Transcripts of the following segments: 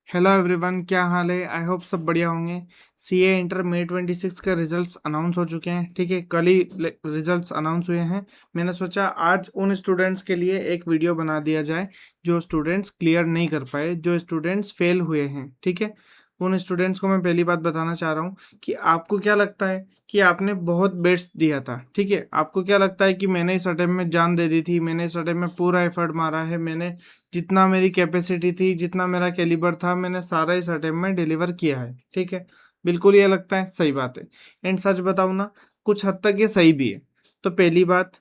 Hello everyone, क्या हाल है। I hope सब बढ़िया होंगे। सीए इंटर मई 26 के रिजल्ट्स अनाउंस हो चुके हैं। ठीक है, कल ही रिजल्ट्स अनाउंस हुए हैं। मैंने सोचा आज उन स्टूडेंट्स के लिए एक वीडियो बना दिया जाए जो स्टूडेंट्स क्लियर नहीं कर पाए, जो स्टूडेंट्स फेल हुए हैं। ठीक है, उन स्टूडेंट्स को मैं पहली बात बताना चाह रहा हूँ कि आपको क्या लगता है कि आपने बहुत बेस्ट दिया था। ठीक है, आपको क्या लगता है कि मैंने इस अटेम्प्ट में जान दे दी थी, मैंने इस अटेम्प्ट में पूरा एफर्ट मारा है, मैंने जितना मेरी कैपेसिटी थी, जितना मेरा कैलिबर था, मैंने सारा इस अटेम्प्ट में डिलीवर किया है। ठीक है, बिल्कुल ये लगता है, सही बात है। एंड सच बताऊँ ना, कुछ हद तक ये सही भी है। तो पहली बात,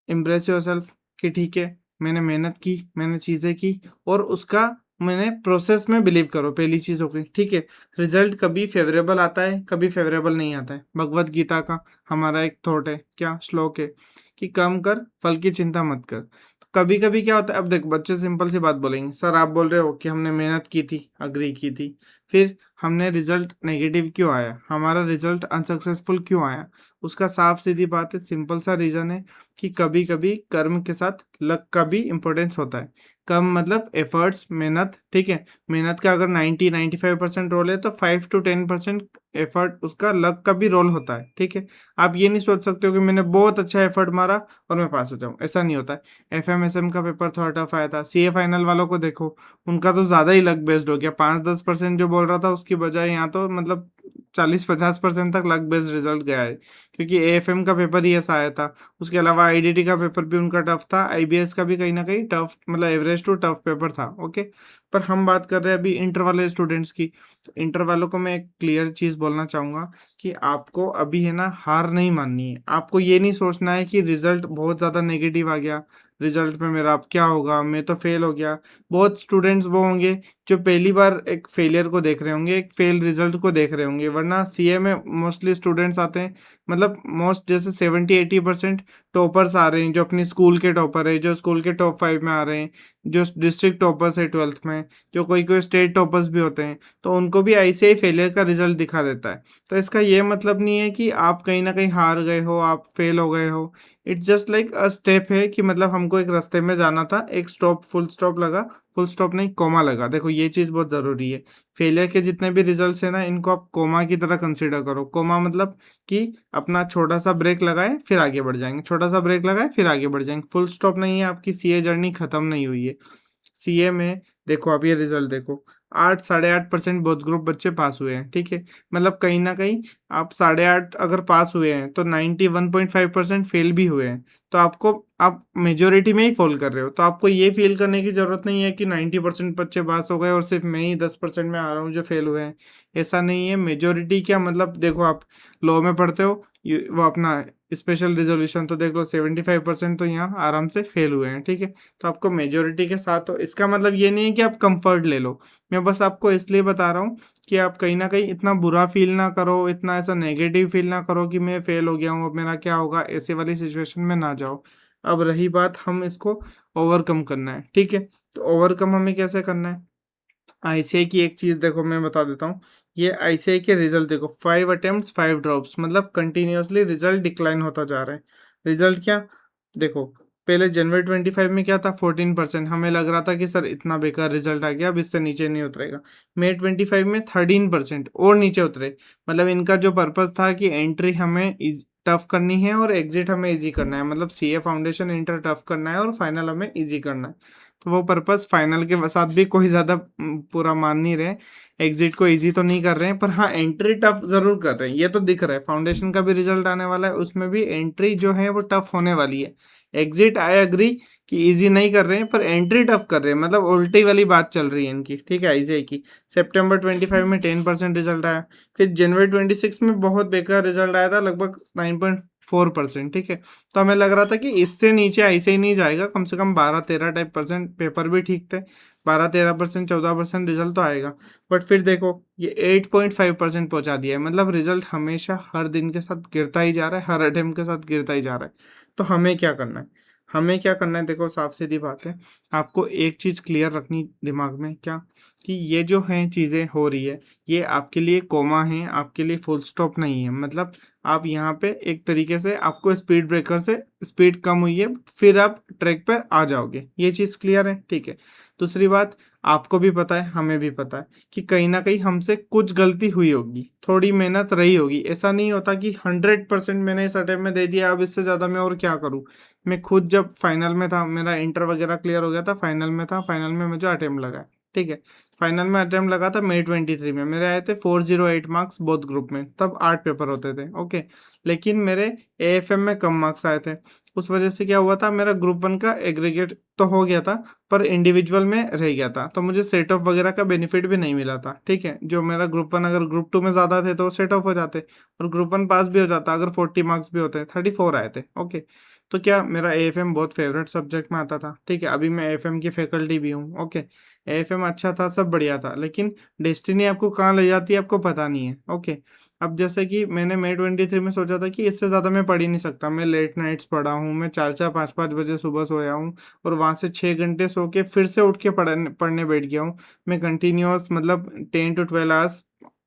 इम्प्रेस योरसेल्फ कि ठीक है, मैंने मेहनत की, मैंने चीज़ें की और उसका मैंने प्रोसेस में बिलीव करो, पहली चीज़ हो गई। ठीक है, रिजल्ट कभी फेवरेबल आता है, कभी फेवरेबल नहीं आता है। भगवत गीता का हमारा एक थॉट है, क्या श्लोक है कि कम कर फल की चिंता मत कर। तो कभी कभी क्या होता है, अब देख बच्चे सिंपल सी बात बोलेंगे, सर आप बोल रहे हो कि हमने मेहनत की थी, अग्री की थी, फिर हमने रिजल्ट नेगेटिव क्यों आया, हमारा रिजल्ट अनसक्सेसफुल क्यों आया। उसका साफ सीधी बात है, सिंपल सा रीज़न है कि कभी कभी कर्म के साथ लक का भी इम्पोर्टेंस होता है। कम मतलब एफर्ट्स, मेहनत। ठीक है, मेहनत का अगर 90-95% रोल है तो 5 to 10% एफर्ट, उसका लक का भी रोल होता है। ठीक है, आप ये नहीं सोच सकते हो कि मैंने बहुत अच्छा एफर्ट मारा और मैं पास हो जाऊँ, ऐसा नहीं होता है। FMSM का पेपर थोड़ा टफ आया था। CA फाइनल वालों को देखो, उनका तो ज़्यादा ही लक बेस्ड हो गया। 5-10% जो बोल रहा था उसकी बजाय यहाँ तो मतलब 40-50% तक लक बेस्ड रिजल्ट गया है, क्योंकि AFM का पेपर ही ऐसा आया था। उसके अलावा IDT का पेपर भी उनका टफ था, IBS का भी कहीं ना कहीं टफ, मतलब एवरेज टू टफ पेपर था। ओके, पर हम बात कर रहे हैं अभी इंटर वाले स्टूडेंट्स की। तो इंटर वालों को मैं एक क्लियर चीज़ बोलना चाहूँगा कि आपको अभी है ना हार नहीं माननी है। आपको ये नहीं सोचना है कि रिजल्ट बहुत ज़्यादा नेगेटिव आ गया, रिजल्ट में मेरा अब क्या होगा, मैं तो फेल हो गया। बहुत स्टूडेंट्स वो होंगे जो पहली बार एक फेलियर को देख रहे होंगे, एक फेल रिजल्ट को देख रहे होंगे, वरना CA में मोस्टली स्टूडेंट्स आते हैं, मतलब मोस्ट जैसे 70-80% टॉपर्स आ रहे हैं, जो अपनी स्कूल के टॉपर है, जो स्कूल के टॉप 5 में आ रहे हैं, जो डिस्ट्रिक्ट टॉपर्स है 12th में, जो कोई कोई स्टेट टॉपर्स भी होते हैं, तो उनको भी ऐसे ही फेलियर का रिजल्ट दिखा देता है। तो इसका ये मतलब नहीं है कि आप कहीं ना कहीं हार गए हो, आप फेल हो गए हो। It's just like a step है कि मतलब हमको एक रास्ते में जाना था, एक स्टॉप, फुल स्टॉप लगा, फुल स्टॉप नहीं कोमा लगा। देखो ये चीज़ बहुत ज़रूरी है। फेलियर के जितने भी रिजल्ट्स हैं ना, इनको आप कोमा की तरह कंसिडर करो। कोमा मतलब कि अपना छोटा सा ब्रेक लगाए फिर आगे बढ़ जाएंगे, छोटा सा ब्रेक लगाए फिर आगे बढ़ जाएंगे। फुल स्टॉप नहीं है, आपकी CA जर्नी खत्म नहीं हुई है। CA में देखो, आप ये रिजल्ट देखो, 8-8.5% बोथ ग्रुप बच्चे पास हुए हैं। ठीक है, मतलब कहीं ना कहीं आप 8.5 अगर पास हुए हैं तो 91.5% फेल भी हुए हैं। तो आपको, आप मेजोरिटी में ही फॉल कर रहे हो, तो आपको ये फील करने की ज़रूरत नहीं है कि 90% बच्चे पास हो गए और सिर्फ मैं ही 10% में आ रहा हूँ जो फेल हुए हैं। ऐसा नहीं है। मेजोरिटी क्या मतलब, देखो आप लॉ में पढ़ते हो, वो अपना स्पेशल रिजोल्यूशन तो देख लो, 75% तो यहाँ आराम से फेल हुए हैं। ठीक है, तो आपको मेजोरिटी के साथ, तो इसका मतलब ये नहीं है कि आप कंफर्ट ले लो। मैं बस आपको इसलिए बता रहा हूँ कि आप कहीं ना कहीं इतना बुरा फील ना करो, इतना ऐसा नेगेटिव फील ना करो कि मैं फेल हो गया हूँ, अब मेरा क्या होगा, ऐसे वाली सिचुएशन में ना जाओ। अब रही बात, हम इसको ओवरकम करना है। ठीक है, तो ओवरकम हमें कैसे करना है। ICI की एक चीज़ देखो, मैं बता देता हूँ। ये ICI के रिजल्ट देखो, 5 attempts 5 drops, मतलब कंटिन्यूसली रिजल्ट डिक्लाइन होता जा रहा है। रिजल्ट क्या, देखो पहले जनवरी 25 में क्या था, 14%। हमें लग रहा था कि सर इतना बेकार रिजल्ट आ गया, अब इससे नीचे नहीं उतरेगा। मई 25 में 13% और नीचे उतरे। मतलब इनका जो पर्पस था कि एंट्री हमें टफ करनी है और एग्जिट हमें इजी करना है, मतलब CA फाउंडेशन इंटर टफ करना है और फाइनल हमें इजी करना है। तो वो पर्पस फाइनल के साथ भी कोई ज़्यादा पूरा मान नहीं रहे, एग्जिट को इजी तो नहीं कर रहे हैं, पर हाँ एंट्री टफ ज़रूर कर रहे हैं, ये तो दिख रहा है। फाउंडेशन का भी रिजल्ट आने वाला है, उसमें भी एंट्री जो है वो टफ होने वाली है। एग्जिट आई एग्री कि इजी नहीं कर रहे हैं, पर एंट्री टफ कर रहे हैं, मतलब उल्टी वाली बात चल रही है इनकी। ठीक है, ICI की सितंबर 25 में 10% रिजल्ट आया, फिर जनवरी 26 में बहुत बेकार रिजल्ट आया था, लगभग 9.4%। ठीक है, तो हमें लग रहा था कि इससे नीचे ICI नहीं जाएगा, कम से कम 12-13% पेपर भी ठीक थे, 12-13%, 14% रिजल्ट तो आएगा। बट फिर देखो ये 8.5% पहुंचा दिया है, मतलब रिजल्ट हमेशा हर दिन के साथ गिरता ही जा रहा है, हर अटेम्प्ट के साथ गिरता ही जा रहा है। तो हमें क्या करना है, हमें क्या करना है, देखो साफ सीधी बात है। आपको एक चीज़ क्लियर रखनी दिमाग में, क्या कि ये जो है चीज़ें हो रही है, ये आपके लिए कोमा है, आपके लिए फुल स्टॉप नहीं है। मतलब आप यहाँ पे एक तरीके से, आपको स्पीड ब्रेकर से स्पीड कम हुई है, फिर आप ट्रैक पर आ जाओगे, ये चीज़ क्लियर है। ठीक है, दूसरी बात, आपको भी पता है, हमें भी पता है कि कहीं ना कहीं हमसे कुछ गलती हुई होगी, थोड़ी मेहनत रही होगी। ऐसा नहीं होता कि 100% मैंने इस अटेम्प्ट में दे दिया, अब इससे ज़्यादा मैं और क्या करूँ। मैं खुद जब फाइनल में था, मेरा इंटर वगैरह क्लियर हो गया था, फाइनल में था, फाइनल में मुझे अटेम्प्ट लगा है, ठीक है। फाइनल में अटेम्प्ट लगा था May 23 में, मेरे आए थे 408 मार्क्स बोथ ग्रुप में, तब 8 पेपर होते थे, ओके। लेकिन मेरे AFM में कम मार्क्स आए थे, उस वजह से क्या हुआ था, मेरा ग्रुप 1 का एग्रीगेट तो हो गया था, पर इंडिविजुअल में रह गया था, तो मुझे सेट ऑफ वगैरह का बेनिफिट भी नहीं मिला था, ठीक है। जो मेरा ग्रुप 1 अगर ग्रुप 2 में ज़्यादा थे तो सेट ऑफ हो जाते, और ग्रुप 1 पास भी हो जाता अगर 40 मार्क्स भी होते, 34 आए थे, ओके। तो क्या मेरा AFM बहुत फेवरेट सब्जेक्ट में आता था, ठीक है। अभी मैं AFM की फैकल्टी भी हूँ, ओके। AFM अच्छा था, सब बढ़िया था, लेकिन डेस्टिनी आपको कहाँ ले जाती है आपको पता नहीं है, ओके। अब जैसे कि मैंने May 23 में सोचा था कि इससे ज़्यादा मैं पढ़ ही नहीं सकता, मैं लेट नाइट्स पढ़ा हूँ, मैं 4-4 5-5 बजे सुबह सोया हूँ, और वहाँ से 6 घंटे सो के फिर से उठ के पढ़ने पढ़ने बैठ गया हूँ। मैं कंटिन्यूअस मतलब 10 to 12 hours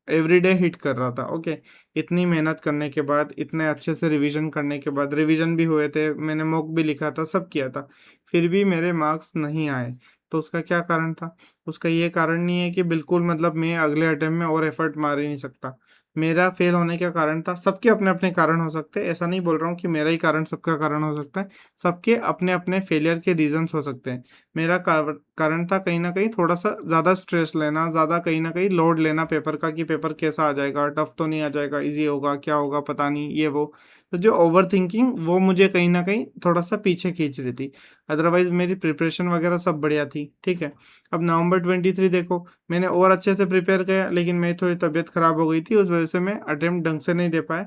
every day hit कर रहा था, ओके। इतनी मेहनत करने के बाद, इतने अच्छे से रिवीजन करने के बाद, रिवीजन भी हुए थे, मैंने मॉक भी लिखा था, सब किया था, फिर भी मेरे मार्क्स नहीं आए। तो उसका क्या कारण था? उसका ये कारण नहीं है कि बिल्कुल मतलब मैं अगले अटेम्प्ट में और एफर्ट मार ही नहीं सकता। मेरा फेल होने का कारण था, सबके अपने अपने कारण हो सकते हैं, ऐसा नहीं बोल रहा हूँ कि मेरा ही कारण सबका कारण हो सकता है, सबके अपने अपने फेलियर के रीजंस हो सकते हैं। मेरा कारण था कहीं ना कहीं थोड़ा सा ज़्यादा स्ट्रेस लेना, ज़्यादा कहीं ना कहीं लोड लेना पेपर का, कि पेपर कैसा आ जाएगा, टफ तो नहीं आ जाएगा, इजी होगा, क्या होगा पता नहीं, ये वो। तो जो ओवर थिंकिंग वो मुझे कहीं ना कहीं थोड़ा सा पीछे खींच रही थी। अदरवाइज मेरी प्रिपरेशन वगैरह सब बढ़िया थी, ठीक है। अब November 23 देखो, मैंने और अच्छे से प्रिपेयर किया, लेकिन मेरी थोड़ी तबीयत खराब हो गई थी, उस वजह से मैं अटेम्प्ट ढंग से नहीं दे पाया।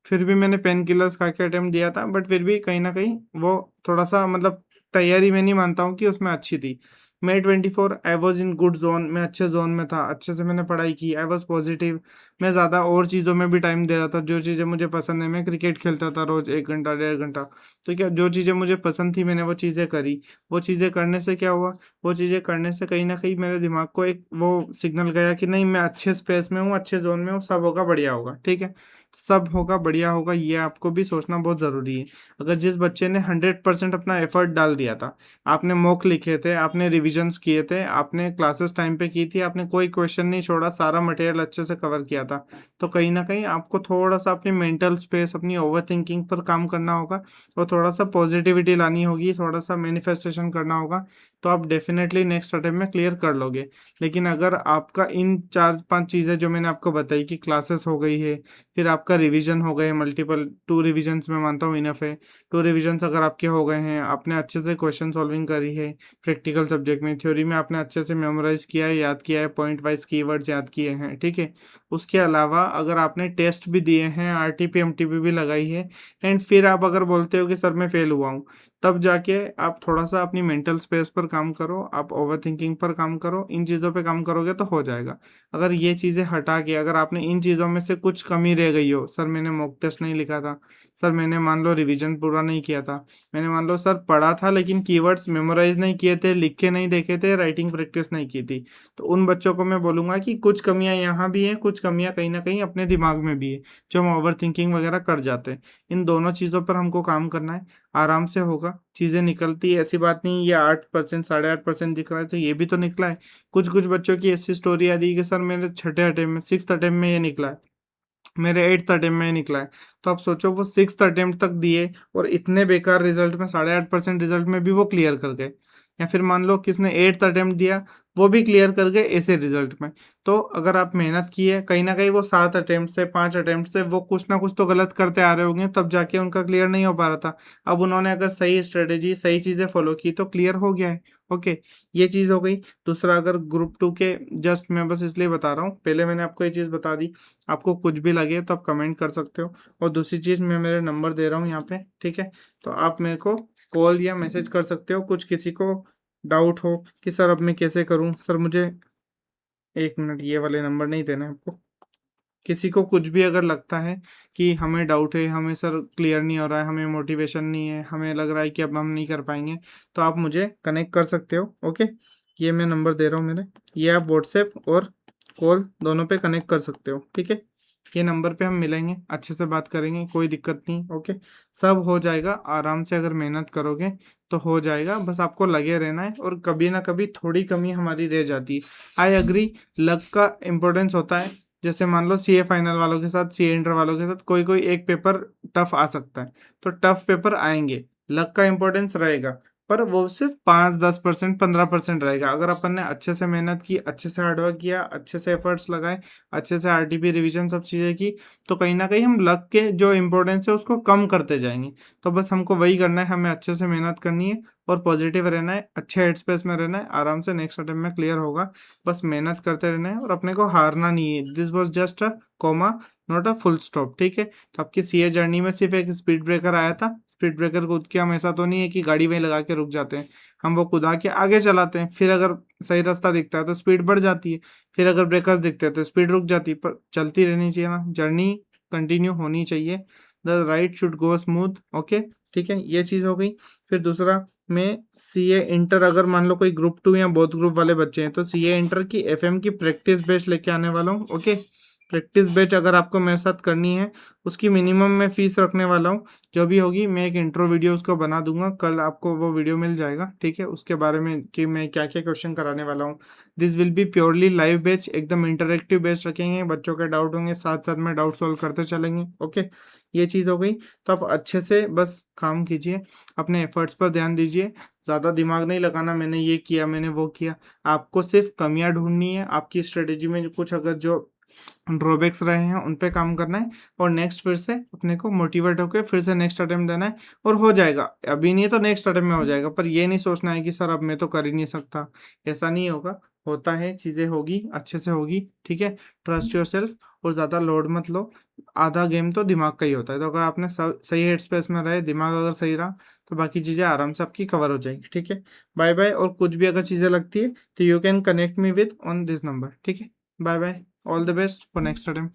फिर भी मैंने पेन किलर्स खा के अटेम्प्ट दिया था, बट फिर भी कहीं ना कहीं वो थोड़ा सा मतलब तैयारी मैं नहीं मानता हूँ कि उसमें अच्छी थी। May 24 I was in good zone, मैं अच्छे जोन में था, अच्छे से मैंने पढ़ाई की, आई वॉज पॉजिटिव। मैं ज़्यादा और चीज़ों में भी टाइम दे रहा था, जो चीज़ें मुझे पसंद है, मैं क्रिकेट खेलता था रोज़ 1 घंटा 1.5 घंटा। तो क्या जो चीज़ें मुझे पसंद थी मैंने वो चीज़ें करी। वो चीज़ें करने से क्या हुआ, वो चीज़ें करने से कहीं ना कहीं मेरे दिमाग को एक वो सिग्नल गया कि नहीं, मैं अच्छे स्पेस में हूँ, अच्छे जोन में हूँ, सब होगा बढ़िया होगा, ठीक है। सब होगा बढ़िया होगा, ये आपको भी सोचना बहुत ज़रूरी है। अगर जिस बच्चे ने 100% अपना एफर्ट डाल दिया था, आपने मॉक लिखे थे, आपने रिविजन्स किए थे, आपने क्लासेस टाइम पे की थी, आपने कोई क्वेश्चन नहीं छोड़ा, सारा मटेरियल अच्छे से कवर किया था, तो कहीं ना कहीं आपको थोड़ा सा अपनी मेंटल स्पेस, अपनी ओवर थिंकिंग पर काम करना होगा, और थोड़ा सा पॉजिटिविटी लानी होगी, थोड़ा सा मैनिफेस्टेशन करना होगा, तो आप डेफिनेटली नेक्स्ट अटेम्प्ट में क्लियर कर लोगे। लेकिन अगर आपका इन 4-5 चीज़ें जो मैंने आपको बताई कि क्लासेस हो गई है, फिर आपका रिवीजन हो गए मल्टीपल, 2 रिविजन्स मैं मानता हूँ इनफ है। 2 रिविजन्स अगर आपके हो गए हैं, आपने अच्छे से क्वेश्चन सॉल्विंग करी है, प्रैक्टिकल सब्जेक्ट में, थ्योरी में आपने अच्छे से मेमोराइज किया है, याद किया है, पॉइंट वाइज कीवर्ड्स याद किए हैं, ठीक है। उसके अलावा अगर आपने टेस्ट भी दिए हैं, RTP MTP भी लगाई है, एंड फिर आप अगर बोलते हो कि सर मैं फेल हुआ हूँ, तब जाके आप थोड़ा सा अपनी मेंटल स्पेस पर काम करो, आप ओवर थिंकिंग पर काम करो, इन चीज़ों पे काम करोगे तो हो जाएगा। अगर ये चीज़ें हटा के, अगर आपने इन चीज़ों में से कुछ कमी रह गई हो, सर मैंने मॉक टेस्ट नहीं लिखा था, सर मैंने मान लो रिवीजन पूरा नहीं किया था, मैंने मान लो सर पढ़ा था लेकिन कीवर्ड्स मेमोराइज नहीं किए थे, लिख के नहीं देखे थे, राइटिंग प्रैक्टिस नहीं की थी, तो उन बच्चों को मैं बोलूँगा कि कुछ कमियां यहाँ भी हैं, कुछ कमियां कहीं ना कहीं अपने दिमाग में भी है, जो हम ओवर थिंकिंग वगैरह कर जाते हैं। इन दोनों चीज़ों पर हमको काम करना है, आराम से होगा, चीज़ें निकलती है, ऐसी बात नहीं ये 8% 8.5% दिख रहा है तो ये भी तो निकला है। कुछ कुछ बच्चों की ऐसी स्टोरी आ रही है कि सर मेरे छठे अटेम्प्ट में, 6th अटेम्प्ट में ये निकला है, मेरे 8th अटेम्प्ट में ये निकला है। तो आप सोचो वो 6th अटेम्प्ट तक दिए, और इतने बेकार रिजल्ट में, 8.5% रिजल्ट में भी वो क्लियर कर गए। या फिर मान लो किसने 8th अटेम्प्ट दिया, वो भी क्लियर कर गए ऐसे रिजल्ट में। तो अगर आप मेहनत की है, कहीं ना कहीं वो 7 अटेम्प्ट से, 5 अटेम्प्ट से वो कुछ ना कुछ तो गलत करते आ रहे होंगे, तब जाके उनका क्लियर नहीं हो पा रहा था। अब उन्होंने अगर सही स्ट्रेटेजी, सही चीज़ें फॉलो की तो क्लियर हो गया है, ओके। ये चीज़ हो गई। दूसरा, अगर ग्रुप 2 के, जस्ट मैं बस इसलिए बता रहा हूँ, पहले मैंने आपको ये चीज़ बता दी, आपको कुछ भी लगे तो आप कमेंट कर सकते हो। और दूसरी चीज़, मैं मेरे नंबर दे रहा हूँ यहाँ पे, ठीक है, तो आप मेरे को कॉल या मैसेज कर सकते हो, कुछ किसी को डाउट हो कि सर अब मैं कैसे करूँ, सर मुझे, 1 मिनट, ये वाले नंबर नहीं देना है आपको। किसी को कुछ भी अगर लगता है कि हमें डाउट है, हमें सर क्लियर नहीं हो रहा है, हमें मोटिवेशन नहीं है, हमें लग रहा है कि अब हम नहीं कर पाएंगे, तो आप मुझे कनेक्ट कर सकते हो, ओके। ये मैं नंबर दे रहा हूँ मेरे, ये आप व्हाट्सएप और कॉल दोनों पे कनेक्ट कर सकते हो, ठीक है। ये नंबर पे हम मिलेंगे, अच्छे से बात करेंगे, कोई दिक्कत नहीं। ओके, सब हो जाएगा आराम से, अगर मेहनत करोगे तो हो जाएगा। बस आपको लगे रहना है, और कभी ना कभी थोड़ी कमी हमारी रह जाती है। आई एग्री, लक का इम्पोर्टेंस होता है। जैसे मान लो सीए फाइनल वालों के साथ, सीए इंटर वालों के साथ कोई कोई एक पेपर टफ आ सकता है, तो टफ पेपर आएंगे, लक का इम्पोर्टेंस रहेगा, पर वो सिर्फ 5-10%, 15% रहेगा। अगर अपन ने अच्छे से मेहनत की, अच्छे से हार्डवर्क किया, अच्छे से एफर्ट्स लगाए, अच्छे से आरटीपी रिवीजन सब चीज़ें की, तो कहीं ना कहीं हम लक के जो इम्पोर्टेंस है उसको कम करते जाएंगे। तो बस हमको वही करना है, हमें अच्छे से मेहनत करनी है और पॉजिटिव रहना है, अच्छे हेड स्पेस में रहना है, आराम से नेक्स्ट अटेम्प्ट में क्लियर होगा। बस मेहनत करते रहना है और अपने को हारना नहीं है। This was just a comma, not a full stop, ठीक है। तो आपकी सीए जर्नी में सिर्फ एक स्पीड ब्रेकर आया था, स्पीड ब्रेकर कूद के हम, ऐसा तो नहीं है कि गाड़ी वहीं लगा के रुक जाते हैं, हम वो कूदा के आगे चलाते हैं। फिर अगर सही रास्ता दिखता है तो स्पीड बढ़ जाती है, फिर अगर ब्रेकर्स दिखते हैं तो स्पीड रुक जाती है, पर चलती रहनी चाहिए ना, जर्नी कंटिन्यू होनी चाहिए। The ride should go smooth. Okay, ठीक है, ये चीज़ हो गई। फिर दूसरा, मैं सीए इंटर, अगर मान लो कोई ग्रुप 2 या बोथ ग्रुप वाले बच्चे हैं, तो सीए इंटर की एफएम की प्रैक्टिस बेच लेके आने वाला हूँ। ओके, प्रैक्टिस बैच अगर आपको मेरे साथ करनी है, उसकी मिनिमम मैं फीस रखने वाला हूँ। जो भी होगी मैं एक इंट्रो वीडियो उसको बना दूंगा, कल आपको वो वीडियो मिल जाएगा, ठीक है, उसके बारे में कि मैं क्या क्या क्वेश्चन कराने वाला हूँ। This will be purely live batch, एकदम इंटरेक्टिव बैच रखेंगे, बच्चों के डाउट होंगे, साथ साथ में डाउट सॉल्व करते चलेंगे। ओके, ये चीज़ हो गई। तो आप अच्छे से बस काम कीजिए, अपने एफर्ट्स पर ध्यान दीजिए, ज़्यादा दिमाग नहीं लगाना मैंने ये किया, मैंने वो किया। आपको सिर्फ कमियां ढूंढनी है, आपकी स्ट्रेटेजी में जो कुछ अगर जो ड्रॉबैक्स रहे हैं उन पे काम करना है, और नेक्स्ट फिर से अपने को मोटिवेट होकर फिर से नेक्स्ट अटेम्प्ट देना है, और हो जाएगा। अभी नहीं तो नेक्स्ट अटेम्प्ट में हो जाएगा, पर ये नहीं सोचना है कि सर अब मैं तो कर ही नहीं सकता, ऐसा नहीं होगा। होता है, चीज़ें होगी, अच्छे से होगी, ठीक है। ट्रस्ट योर सेल्फ, और ज़्यादा लोड मत लो। आधा गेम तो दिमाग का ही होता है, तो अगर आपने सही हेड स्पेस में रहे, दिमाग अगर सही रहा, तो बाकी चीज़ें आराम से आपकी कवर हो जाएगी, ठीक है। बाय बाय, और कुछ भी अगर चीज़ें लगती है तो you can connect me with on this number, ठीक है। Bye bye, all the best for next attempt.